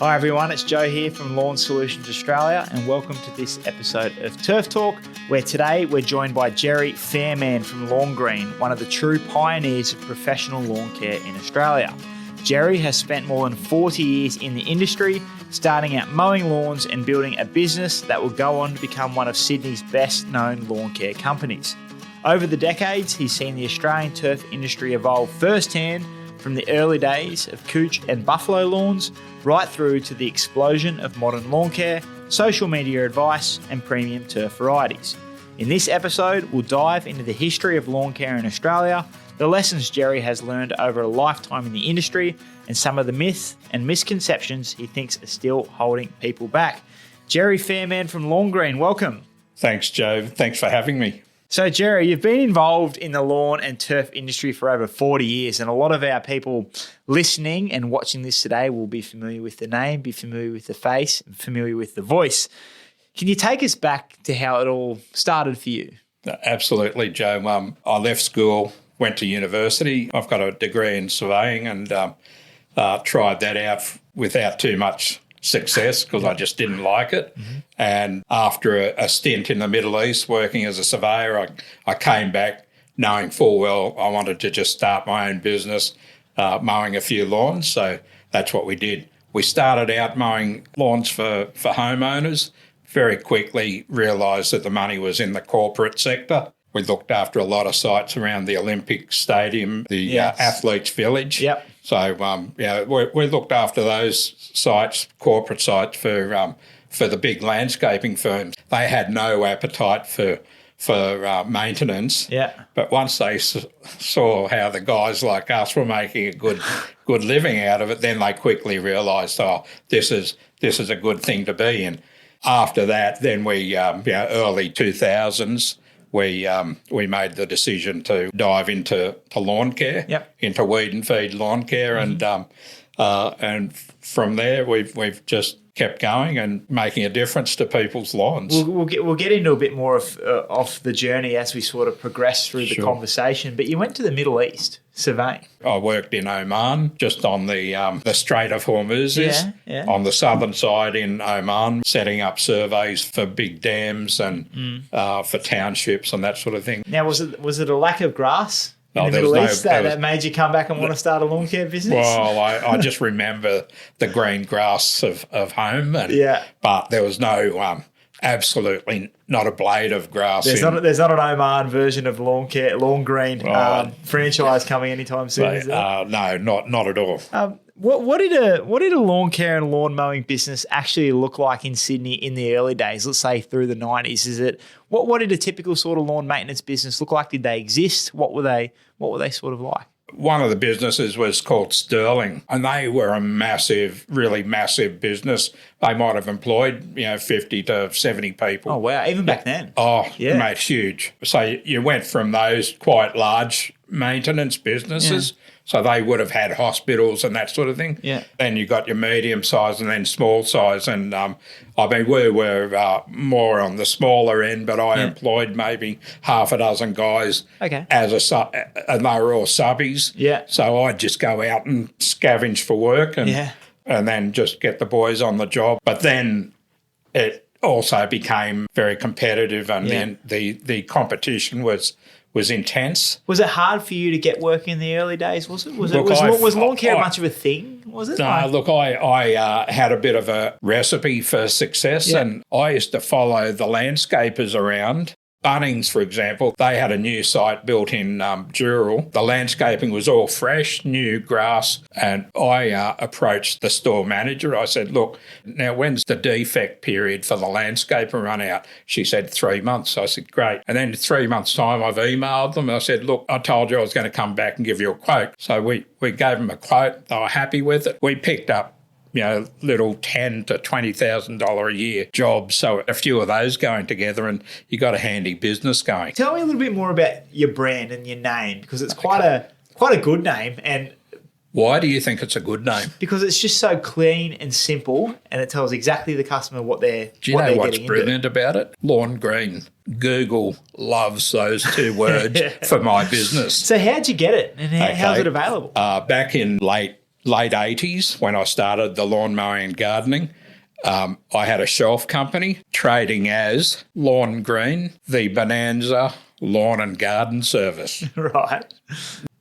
Hi everyone, it's Joe here from Lawn Solutions Australia and welcome to this episode of Turf Talk, where today we're joined by Gerry Faehrmann from Lawn Green, one of the true pioneers of professional lawn care in Australia. Gerry has spent more than 40 years in the industry, starting out mowing lawns and building a business that will go on to become one of Sydney's best known lawn care companies. Over the decades, he's seen the Australian turf industry evolve firsthand, from the early days of couch and buffalo lawns right through to the explosion of modern lawn care, social media advice and premium turf varieties. In this episode, we'll dive into the history of lawn care in Australia, the lessons Gerry has learned over a lifetime in the industry, and some of the myths and misconceptions he thinks are still holding people back. Gerry Faehrmann from Lawn Green, welcome. Thanks, Joe. Thanks for having me. So, Gerry, you've been involved in the lawn and turf industry for over 40 years, and a lot of our people listening and watching this today will be familiar with the name, be familiar with the face, and familiar with the voice. Can you take us back to how it all started for you? Absolutely, Joe. I left school, went to university. I've got a degree in surveying and tried that out without too much success because I just didn't like it. Mm-hmm. And after a stint in the Middle East working as a surveyor, I came back knowing full well I wanted to just start my own business, mowing a few lawns. So that's what we did. We started out mowing lawns for homeowners, very quickly realised that the money was in the corporate sector. We looked after a lot of sites around the Olympic Stadium, the Athletes Village. Yep. So, we looked after those sites, corporate sites, for the big landscaping firms. They had no appetite for maintenance. Yeah. But once they saw how the guys like us were making a good living out of it, then they quickly realised, this is a good thing to be in. After that, then we, early 2000s, we made the decision to dive into lawn care, into weed and feed lawn care, and from there we've just kept going and making a difference to people's lawns. We'll get into a bit more of the journey as we sort of progress through the conversation. But you went to the Middle East surveying. I worked in Oman, just on the Strait of Hormuz, on the southern side in Oman, setting up surveys for big dams and for townships and that sort of thing. Now, was it a lack of grass in the Middle East that made you come back and want to start a lawn care business? Well, I just remember the green grass of home, but there was no absolutely not a blade of grass. There's not an Oman version of Lawn Green franchise coming anytime soon, is there? No, not at all. What did a lawn care and lawn mowing business actually look like in Sydney in the early days? Let's say through the 90s. What did a typical sort of lawn maintenance business look like? Did they exist? What were they sort of like? One of the businesses was called Sterling, and they were a really massive business. They might have employed 50 to 70 people. Oh wow! Even back then. Oh yeah, mate, huge. So you went from those quite large maintenance businesses. So they would have had hospitals and that sort of thing. Yeah. Then you got your medium size and then small size. And we were more on the smaller end, but I employed maybe half a dozen guys and they were all subbies. Yeah. So I'd just go out and scavenge for work and then just get the boys on the job. But then it also became very competitive and then the competition was intense. Was it hard for you to get work in the early days? Was lawn care much of a thing? Was it? No, look, I had a bit of a recipe for success, and I used to follow the landscapers around. Bunnings, for example, they had a new site built in Dural. The landscaping was all fresh, new grass, and I approached the store manager. I said, look, now when's the defect period for the landscaper run out? She said 3 months. I said, great. And then in 3 months' time, I've emailed them. I said, look, I told you I was going to come back and give you a quote. So we gave them a quote. They were happy with it. We picked up little $10,000 to $20,000 a year jobs. So a few of those going together and you got a handy business going. Tell me a little bit more about your brand and your name, because it's quite a good name. And why do you think it's a good name? Because it's just so clean and simple, and it tells exactly the customer what they're getting into. Do you know what's brilliant about it? Lawn Green. Google loves those two words for my business. So how'd you get it, and how's it available? Back in late late 80s when I started the lawn mowing and gardening. I had a shelf company trading as Lawn Green, the Bonanza Lawn and Garden Service. Right.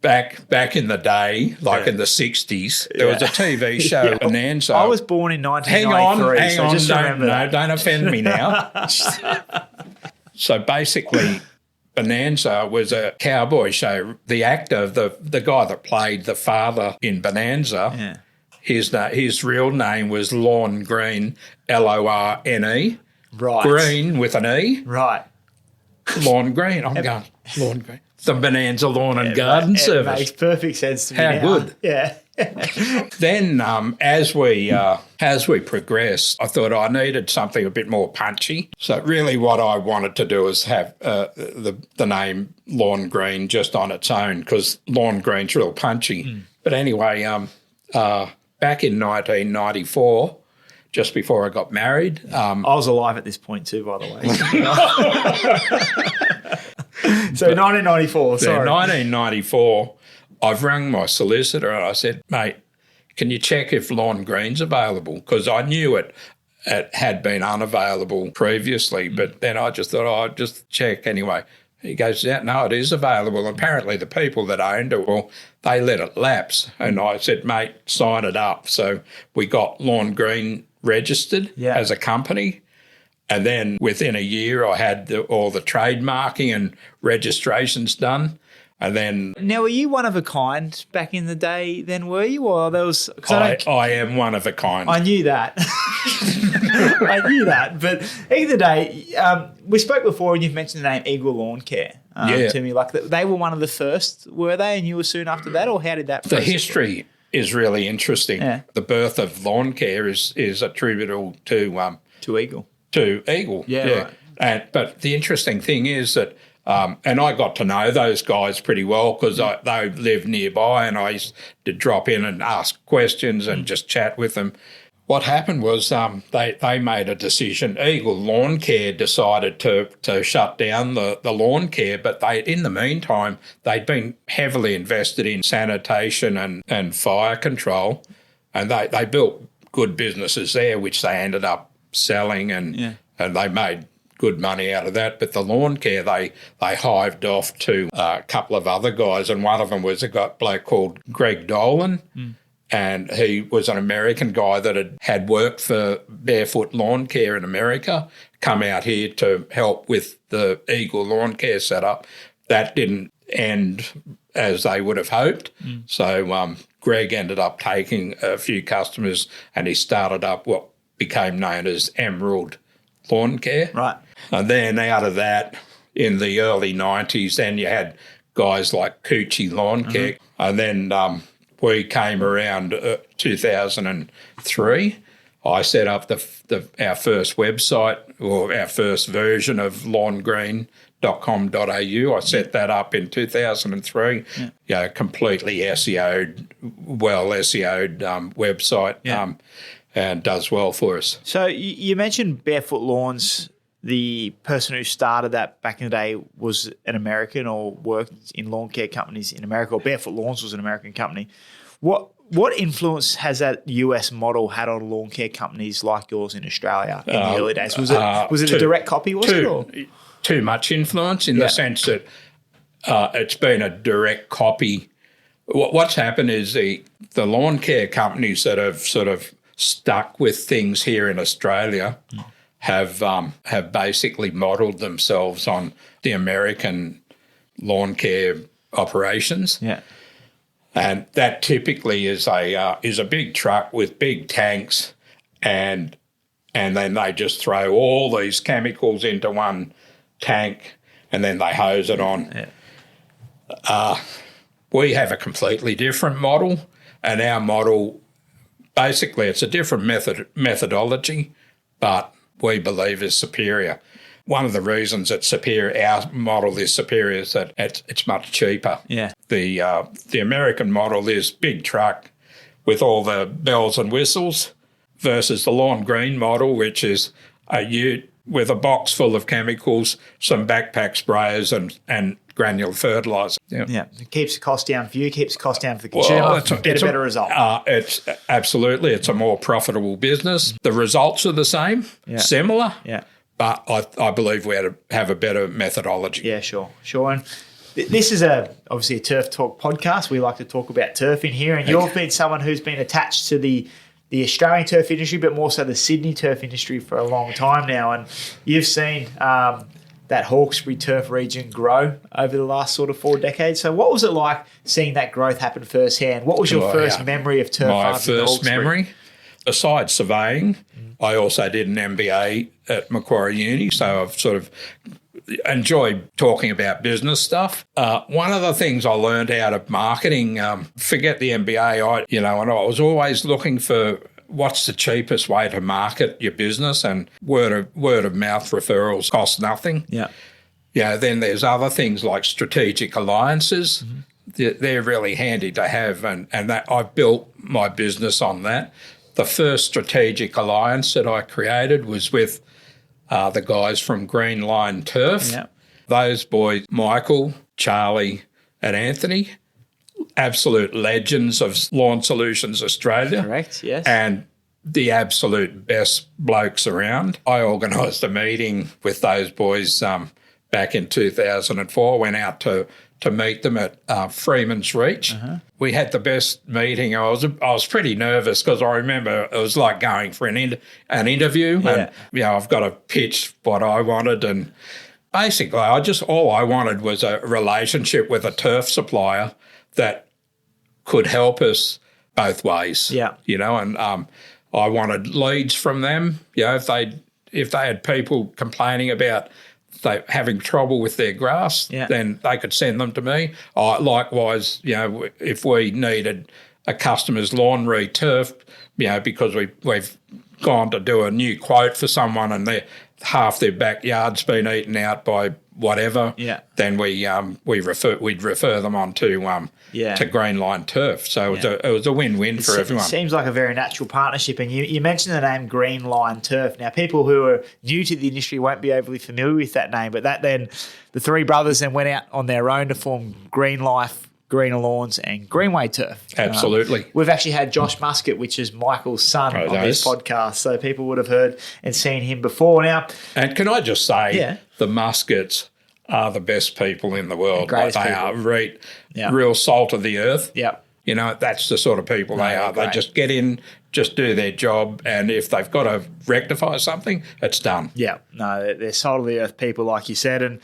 Back in the day, like in the 60s, there was a TV show, Bonanza. I was born in 1993. Hang on, just don't offend me now. So basically, Bonanza was a cowboy show. The actor, the guy that played the father in Bonanza, his real name was Lawn Green, Lorne. Right. Green with an E. Right. Lawn Green. I'm going, Lawn Green. The Bonanza Lawn and Garden Service. It makes perfect sense to me How now. good. Yeah. Then as we progressed, I thought I needed something a bit more punchy. So really what I wanted to do is have the name Lawn Green just on its own, because Lawn Green's real punchy. But anyway, back in 1994, just before I got married. I was alive at this point too, by the way. So 1994, sorry. 1994, I've rung my solicitor and I said, mate, can you check if Lawn Green's available? Because I knew it had been unavailable previously, but then I just thought, I'd just check anyway. He goes, yeah, no, it is available. Apparently the people that owned it, well, they let it lapse. And I said, mate, sign it up. So we got Lawn Green registered as a company. And then within a year, I had all the trademarking and registrations done. And then... Now, were you one of a kind back in the day then, were you? Or there was... I am one of a kind. I knew that. I knew that. But at the end of the day, we spoke before and you've mentioned the name Eagle Lawn Care to me. Like they were one of the first, were they? And you were soon after that? Or how did that... The history is really interesting. Yeah. The birth of lawn care is attributable to Eagle. To Eagle, yeah. Right. But the interesting thing is that, and I got to know those guys pretty well because they lived nearby and I used to drop in and ask questions and just chat with them. What happened was they made a decision. Eagle Lawn Care decided to shut down the lawn care, but in the meantime, they'd been heavily invested in sanitation and fire control, and they built good businesses there, which they ended up selling and they made good money out of that. But the lawn care, they hived off to a couple of other guys, and one of them was a bloke called Greg Dolan, and he was an American guy that had worked for Barefoot Lawn Care in America, come out here to help with the Eagle Lawn Care setup. That didn't end as they would have hoped. So Greg ended up taking a few customers and he started up what became known as Emerald Lawn Care. Right. And then out of that, in the early 90s, then you had guys like Coochie Lawn Care. And then we came around 2003. I set up our first website, or our first version of lawngreen.com.au. I set that up in 2003. Completely SEO'd website. And does well for us. So you mentioned Barefoot Lawns. The person who started that back in the day was an American or worked in lawn care companies in America, or Barefoot Lawns was an American company. What influence has that US model had on lawn care companies like yours in Australia in the early days? Was it a direct copy, Too much influence in the sense that it's been a direct copy. What's happened is the lawn care companies that have sort of stuck with things here in Australia have basically modelled themselves on the American lawn care operations. Yeah. And that typically is a big truck with big tanks, and then they just throw all these chemicals into one tank and then they hose it on. Yeah. We have a completely different model, and our model, basically, it's a different methodology, but we believe is superior. One of the reasons it's superior, our model is superior, is that it's much cheaper. Yeah. The American model is big truck with all the bells and whistles, versus the Lawn Green model, which is a ute with a box full of chemicals, some backpack sprayers and granular fertiliser. Yeah, it keeps the cost down for you, keeps the cost down for the consumer, get a better result. It's absolutely, it's a more profitable business. The results are the same, similar, but I believe we have a better methodology. Yeah, sure. And this is obviously a Turf Talk podcast. We like to talk about turf in here, and you've been someone who's been attached to the Australian turf industry, but more so the Sydney turf industry for a long time now, and you've seen that Hawkesbury turf region grow over the last sort of 4 decades. So what was it like seeing that growth happen firsthand? What was your first memory of turf farms in Hawkesbury? My first memory, aside surveying, I also did an MBA at Macquarie Uni, so I've sort of enjoyed talking about business stuff. One of the things I learned out of marketing, forget the MBA, and I was always looking for what's the cheapest way to market your business, and word of mouth referrals cost nothing. Then there's other things like strategic alliances. They're really handy to have, and that I've built my business on that. The first strategic alliance that I created was with the guys from Green Line Turf. Those boys, Michael, Charlie and Anthony, absolute legends of Lawn Solutions Australia. Correct, yes. And the absolute best blokes around. I organised a meeting with those boys back in 2004, went out to meet them at Freeman's Reach. We had the best meeting. I was pretty nervous because I remember it was like going for an interview. And, I've got to pitch what I wanted. And basically, all I wanted was a relationship with a turf supplier that could help us both ways. And I wanted leads from them. If they had people complaining about they having trouble with their grass, then they could send them to me. Likewise, if we needed a customer's lawn re-turfed, because we've gone to do a new quote for someone and half their backyard's been eaten out by whatever, then we'd refer them on to Green Line Turf. So it was a win-win for everyone. It seems like a very natural partnership. And you mentioned the name Green Line Turf. Now, people who are new to the industry won't be overly familiar with that name, but the three brothers then went out on their own to form Green Life, Greener Lawns and Greenway Turf. Absolutely. We've actually had Josh Muscat, which is Michael's son, on this podcast, so people would have heard and seen him before. Now, and can I just say, the Muscats are the best people in the world. They are real salt of the earth. That's the sort of people they are. They just get in, just do their job, and if they've got to rectify something, it's done. They're salt of the earth people, like you said. And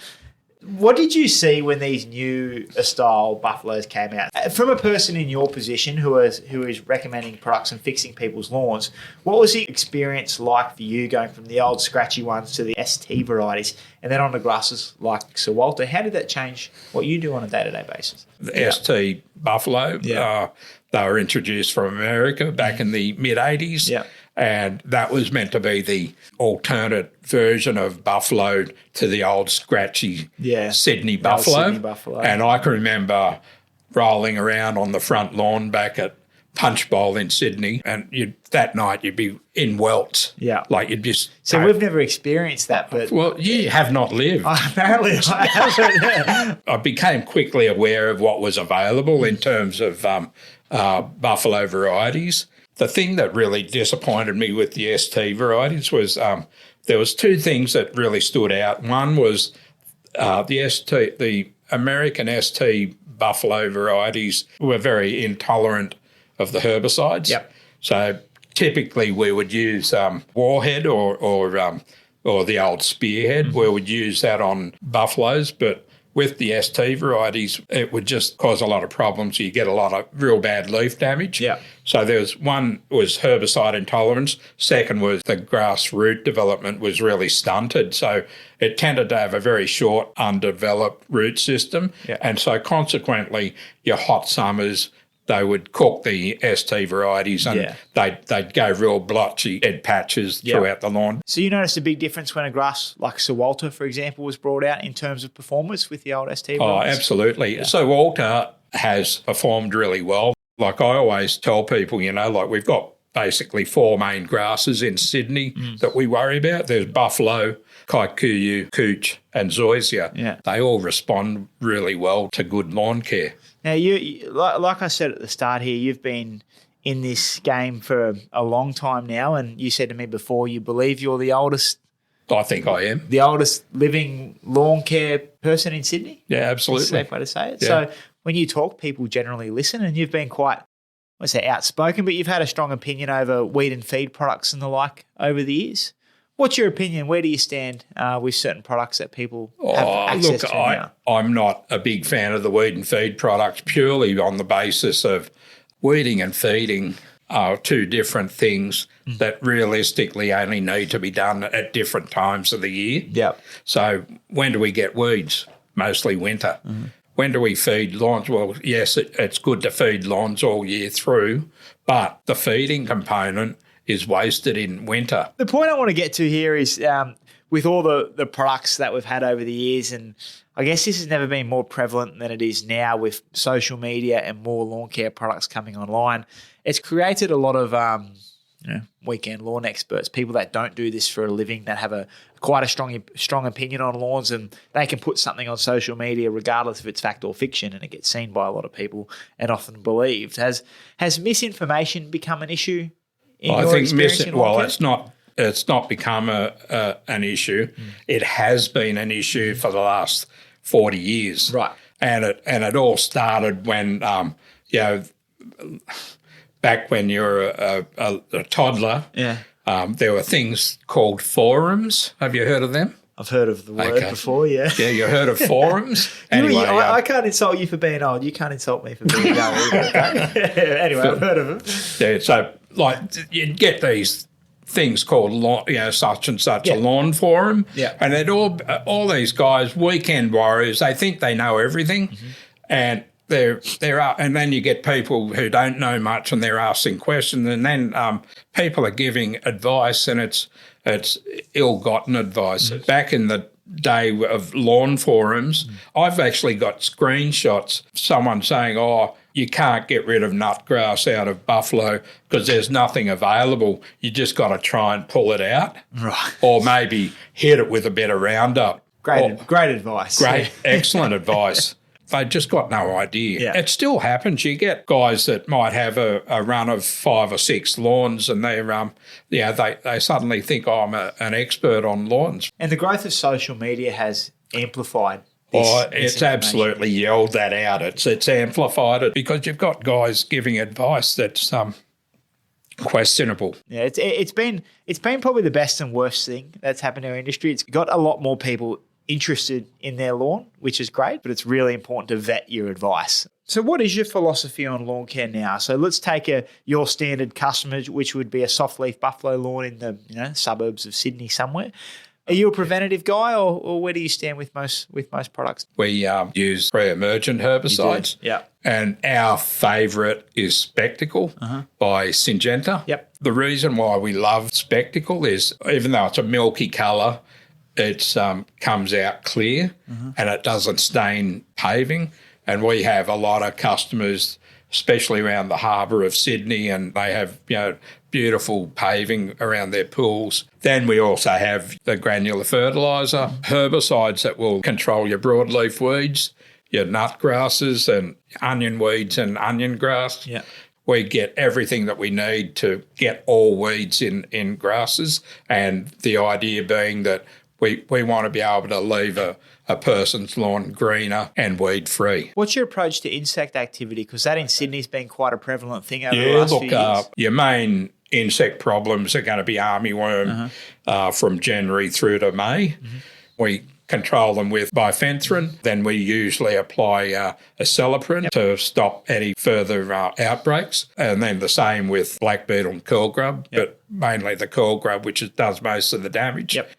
what did you see when these new style buffaloes came out? From a person in your position who is recommending products and fixing people's lawns, what was the experience like for you going from the old scratchy ones to the ST varieties and then on to grasses like Sir Walter? How did that change what you do on a day-to-day basis? The ST buffalo, they were introduced from America back in the mid-'80s. And that was meant to be the alternate version of buffalo to the old scratchy Sydney buffalo. And I can remember rolling around on the front lawn back at Punch Bowl in Sydney, and that night you'd be in welts. Like you'd just... So we've never experienced that, but... Well, you have not lived. Apparently I haven't. I became quickly aware of what was available in terms of buffalo varieties. The thing that really disappointed me with the ST varieties was there was two things that really stood out. One was the American ST buffalo varieties were very intolerant of the herbicides. So typically we would use Warhead or the old Spearhead. We would use that on buffaloes, but with the ST varieties, it would just cause a lot of problems. You get a lot of real bad leaf damage. So there was one was herbicide intolerance. Second was the grass root development was really stunted. So it tended to have a very short, undeveloped root system. And so consequently, your hot summers, they would cook the ST varieties and they'd go real blotchy dead patches throughout the lawn. So you noticed a big difference when a grass like Sir Walter, for example, was brought out in terms of performance with the old ST varieties? Oh, absolutely. So Walter has performed really well. Like I always tell people, like we've got basically 4 main grasses in Sydney that we worry about. There's buffalo, kikuyu, cooch and zoysia. Yeah. They all respond really well to good lawn care. Now, you like I said at the start here, you've been in this game for a long time now, and you said to me before you believe you're the oldest I think I am. the oldest living lawn care person in Sydney? Yeah, absolutely. That's a safe way to say it. Yeah. So when you talk, people generally listen, and you've been quite, I say outspoken, but you've had a strong opinion over weed and feed products and the like over the years. What's your opinion? Where do you stand with certain products that people have access to now? I'm not a big fan of the weed and feed products purely on the basis of weeding and feeding are 2 different things that realistically only need to be done at different times of the year. Yep. So when do we get weeds? Mostly winter. When do we feed lawns? Well, yes, it's good to feed lawns all year through, but the feeding component is wasted in winter. The point I want to get to here is with all the products that we've had over the years, and I guess this has never been more prevalent than it is now with social media and more lawn care products coming online. It's created a lot of weekend lawn experts, people that don't do this for a living, that have quite a strong opinion on lawns, and they can put something on social media regardless if it's fact or fiction, and it gets seen by a lot of people and often believed. Has misinformation become an issue in your experience in lawn care? It's not become an issue. It has been an issue for the last 40 years. Right. And it all started when, back when you were a toddler, there were things called forums. Have you heard of them? I've heard of the word before, yeah. Yeah, you heard of forums? Anyway, I can't insult you for being old. You can't insult me for being young either, okay? Anyway, I've heard of them. Yeah, so like you'd get these things called such and such a lawn forum, and they'd all these guys, weekend warriors. They think they know everything, and and then you get people who don't know much, and they're asking questions, and then people are giving advice, and it's ill-gotten advice. Back in the day of lawn forums, I've actually got screenshots. Someone saying, you can't get rid of nutgrass out of buffalo because there's nothing available. You just got to try and pull it out. Right. Or maybe hit it with a bit of Roundup. Great advice. Excellent advice. They just got no idea. Yeah. It still happens. You get guys that might have a run of 5 or 6 lawns, and they suddenly think, I'm an expert on lawns. And the growth of social media has amplified it's absolutely yelled that out. It's amplified it because you've got guys giving advice that's questionable. Yeah, it's been probably the best and worst thing that's happened to our industry. It's got a lot more people interested in their lawn, which is great, but it's really important to vet your advice. So what is your philosophy on lawn care now? So let's take your standard customer, which would be a soft leaf buffalo lawn in the suburbs of Sydney somewhere. Are you a preventative guy, or where do you stand with most products? We use pre-emergent herbicides. Yeah. And our favourite is Spectacle by Syngenta. Yep. The reason why we love Spectacle is, even though it's a milky colour, it comes out clear and it doesn't stain paving. And we have a lot of customers, especially around the harbour of Sydney, and they have beautiful paving around their pools. Then we also have the granular fertiliser, herbicides that will control your broadleaf weeds, your nut grasses and onion weeds and onion grass. Yeah. We get everything that we need to get all weeds in grasses, and the idea being that we want to be able to leave a person's lawn greener and weed-free. What's your approach to insect activity? Because that in Sydney's been quite a prevalent thing over the last few years. Your main insect problems are going to be armyworm from January through to May. We control them with bifenthrin. Then we usually apply a celiprin to stop any further outbreaks. And then the same with black beetle and curl grub, but mainly the curl grub, which does most of the damage. Yep.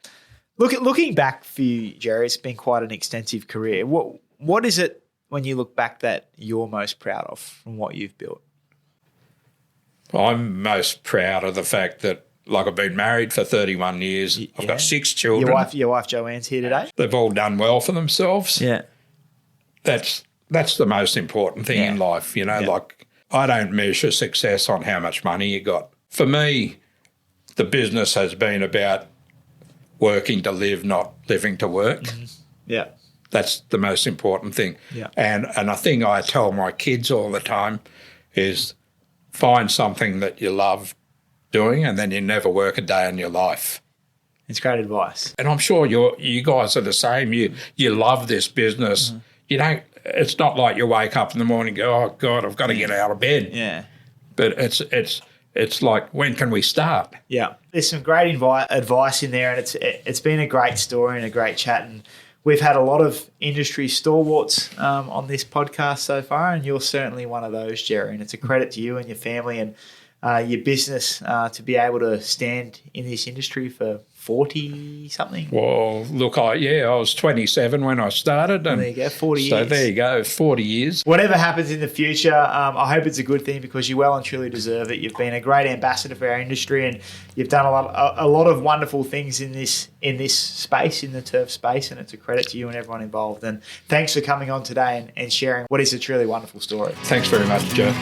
Looking back for you, Gerry, it's been quite an extensive career. What is it when you look back that you're most proud of from what you've built? I'm most proud of the fact that, I've been married for 31 years. I've got 6 children. Your wife Joanne's here today. They've all done well for themselves. Yeah. That's the most important thing in life. I don't measure success on how much money you got. for me, the business has been about working to live, not living to work. Mm-hmm. Yeah. That's the most important thing. Yeah. And a thing I tell my kids all the time is find something that you love doing and then you never work a day in your life. It's great advice. And I'm sure you guys are the same. You love this business. Mm-hmm. You don't. It's not like you wake up in the morning and go, oh, God, I've got to get out of bed. Yeah. But it's like, when can we start? Yeah. There's some great advice in there, and it's been a great story and a great chat. And we've had a lot of industry stalwarts on this podcast so far, and you're certainly one of those, Gerry. And it's a credit to you and your family and your business to be able to stand in this industry for 40-something. Well, look, I was 27 when I started. And there you go, 40 years. So there you go, 40 years. Whatever happens in the future, I hope it's a good thing because you well and truly deserve it. You've been a great ambassador for our industry and you've done a lot of wonderful things in this space, in the turf space, and it's a credit to you and everyone involved. And thanks for coming on today and sharing what is a truly wonderful story. Thanks very much, Joe.